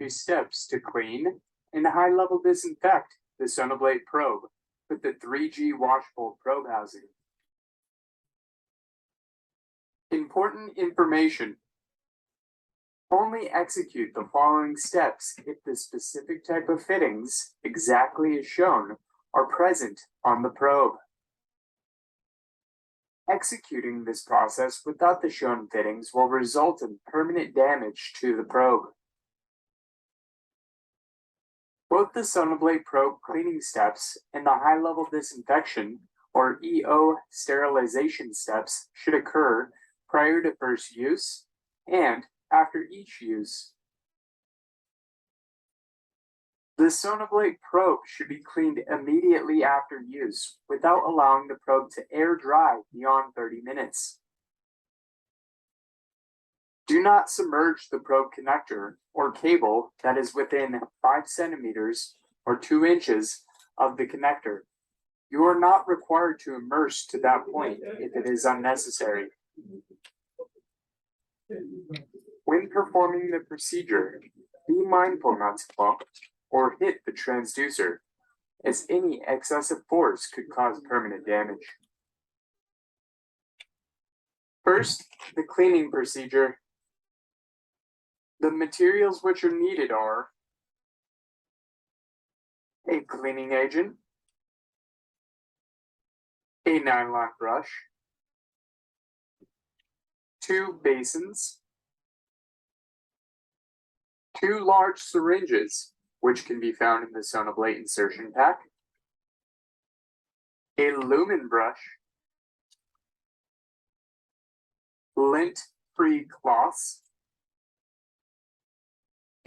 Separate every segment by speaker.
Speaker 1: 2 steps to clean and high-level disinfect the Sonablate probe with the 3G washable probe housing. Important information. Only execute the following steps if the specific type of fittings, exactly as shown, are present on the probe. Executing this process without the shown fittings will result in permanent damage to the probe. Both the Sonablate probe cleaning steps and the high-level disinfection, or EO sterilization steps, should occur prior to first use and after each use. The Sonablate probe should be cleaned immediately after use without allowing the probe to air dry beyond 30 minutes. Do not submerge the probe connector or cable that is within 5 centimeters or 2 inches of the connector. You are not required to immerse to that point if it is unnecessary. When performing the procedure, be mindful not to bump or hit the transducer, as any excessive force could cause permanent damage. First, the cleaning procedure. The materials which are needed are a cleaning agent, a nylon brush, 2 basins, 2 large syringes, which can be found in the Sonablate insertion pack, a lumen brush, lint-free cloths,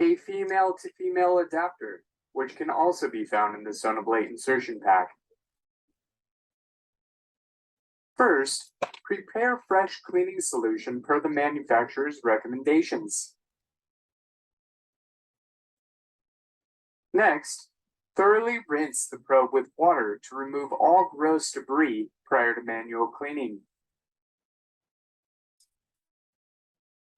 Speaker 1: a female-to-female adapter, which can also be found in the Sonablate insertion pack. First, prepare fresh cleaning solution per the manufacturer's recommendations. Next, thoroughly rinse the probe with water to remove all gross debris prior to manual cleaning.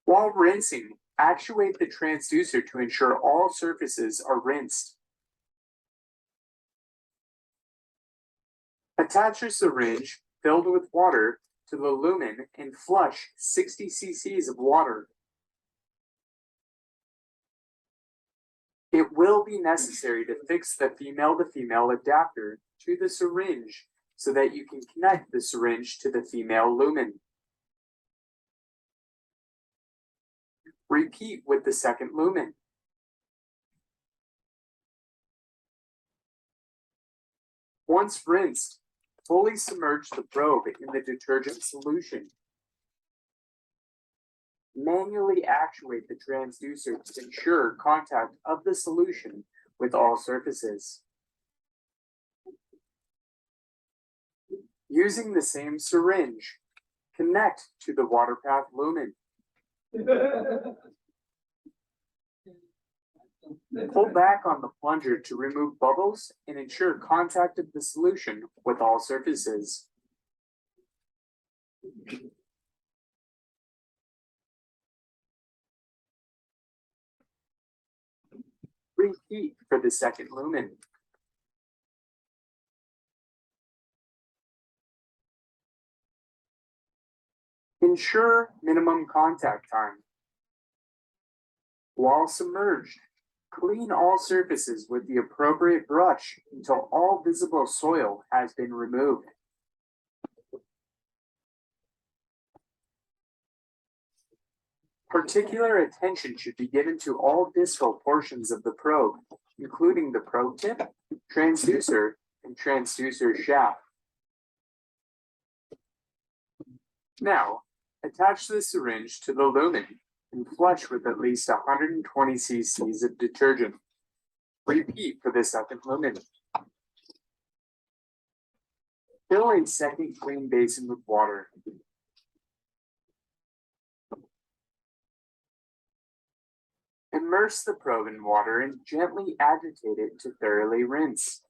Speaker 1: While rinsing, actuate the transducer to ensure all surfaces are rinsed. Attach a syringe filled with water to the lumen and flush 60 cc's of water. It will be necessary to fix the female-to-female adapter to the syringe so that you can connect the syringe to the female lumen. Repeat with the second lumen. Once rinsed, fully submerge the probe in the detergent solution. Manually actuate the transducer to ensure contact of the solution with all surfaces. Using the same syringe, connect to the water path lumen. Pull back on the plunger to remove bubbles and ensure contact of the solution with all surfaces. Repeat for the second lumen. Ensure minimum contact time. While submerged, clean all surfaces with the appropriate brush until all visible soil has been removed. Particular attention should be given to all distal portions of the probe, including the probe tip, transducer, and transducer shaft. Now, attach the syringe to the lumen and flush with at least 120 cc's of detergent. Repeat for the second lumen. Fill a second clean basin with water. Immerse the probe in water and gently agitate it to thoroughly rinse.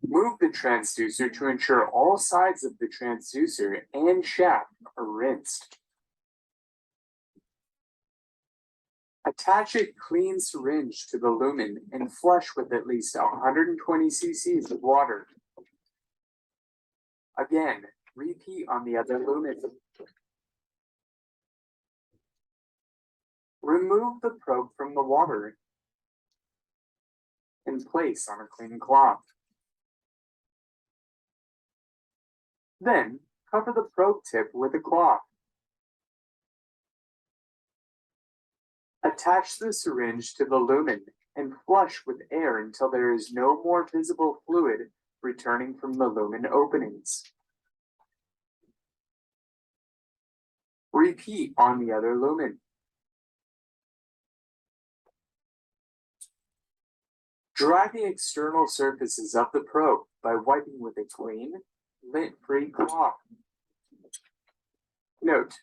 Speaker 1: Move the transducer to ensure all sides of the transducer and shaft are rinsed. Attach a clean syringe to the lumen and flush with at least 120 cc's of water. Again, repeat on the other lumen. Remove the probe from the water and place on a clean cloth. Then, cover the probe tip with a cloth. Attach the syringe to the lumen and flush with air until there is no more visible fluid returning from the lumen openings. Repeat on the other lumen. Dry the external surfaces of the probe by wiping with a clean, lint-free cloth. Note: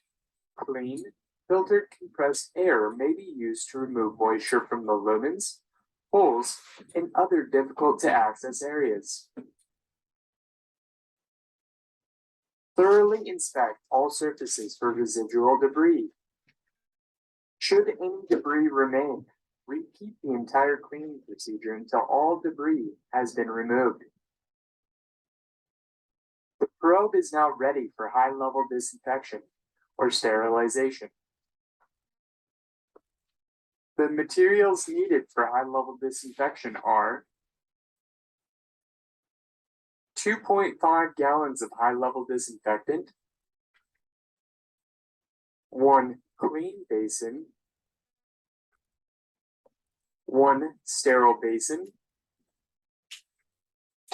Speaker 1: clean, filtered compressed air may be used to remove moisture from the lumens, holes, and other difficult to access areas. Thoroughly inspect all surfaces for residual debris. Should any debris remain, repeat the entire cleaning procedure until all debris has been removed. The probe is now ready for high-level disinfection or sterilization. The materials needed for high-level disinfection are 2.5 gallons of high-level disinfectant, 1 clean basin, 1 sterile basin,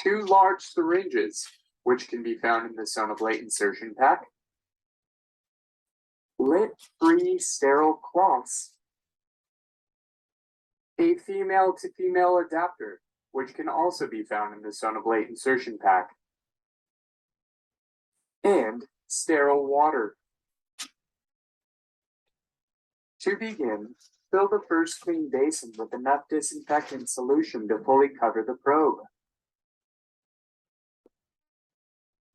Speaker 1: 2 large syringes, which can be found in the Sonablate insertion pack, lint-free sterile cloths, a female-to-female adapter, which can also be found in the Sonablate insertion pack, and sterile water. To begin, fill the first clean basin with enough disinfectant solution to fully cover the probe.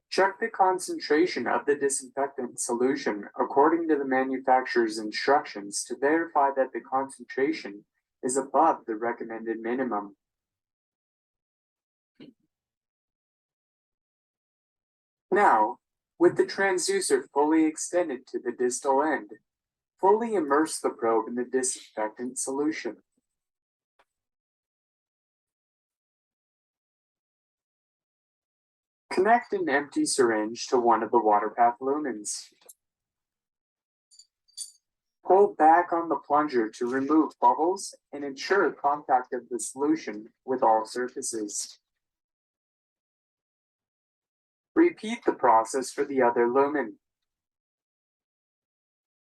Speaker 1: Check the concentration of the disinfectant solution according to the manufacturer's instructions to verify that the concentration is above the recommended minimum. Now, with the transducer fully extended to the distal end, fully immerse the probe in the disinfectant solution. Connect an empty syringe to one of the water path lumens. Pull back on the plunger to remove bubbles and ensure contact of the solution with all surfaces. Repeat the process for the other lumen.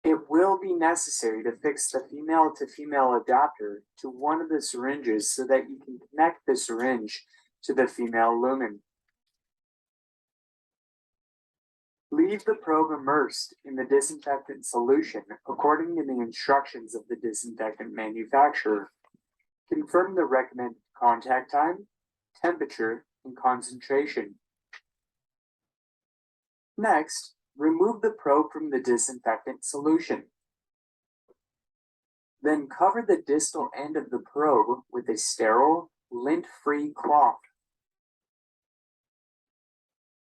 Speaker 1: It will be necessary to fix the female-to-female adapter to one of the syringes so that you can connect the syringe to the female lumen. Leave the probe immersed in the disinfectant solution according to the instructions of the disinfectant manufacturer. Confirm the recommended contact time, temperature, and concentration. Next, remove the probe from the disinfectant solution. Then cover the distal end of the probe with a sterile, lint-free cloth.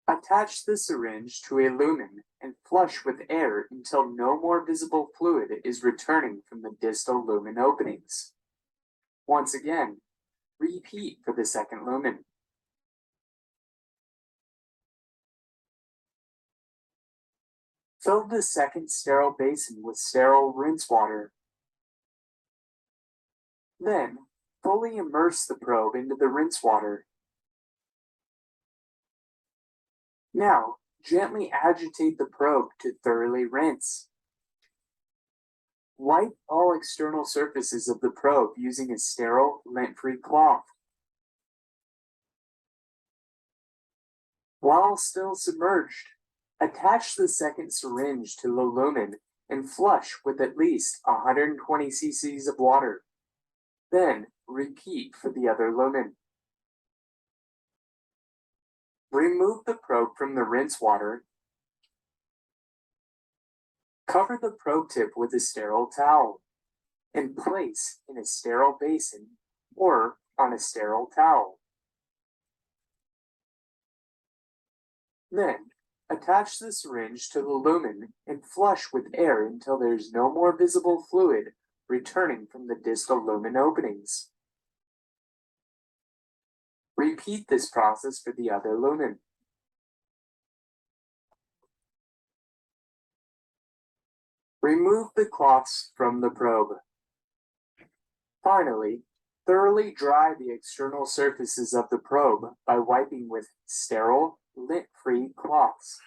Speaker 1: Attach the syringe to a lumen and flush with air until no more visible fluid is returning from the distal lumen openings. Once again, repeat for the second lumen. Fill the second sterile basin with sterile rinse water. Then, fully immerse the probe into the rinse water. Now, gently agitate the probe to thoroughly rinse. Wipe all external surfaces of the probe using a sterile, lint-free cloth. While still submerged, attach the second syringe to the lumen and flush with at least 120 cc's of water. Then, repeat for the other lumen. Remove the probe from the rinse water. Cover the probe tip with a sterile towel and place in a sterile basin or on a sterile towel. Then, attach the syringe to the lumen and flush with air until there is no more visible fluid returning from the distal lumen openings. Repeat this process for the other lumen. Remove the cloths from the probe. Finally, thoroughly dry the external surfaces of the probe by wiping with sterile, lint-free cloths.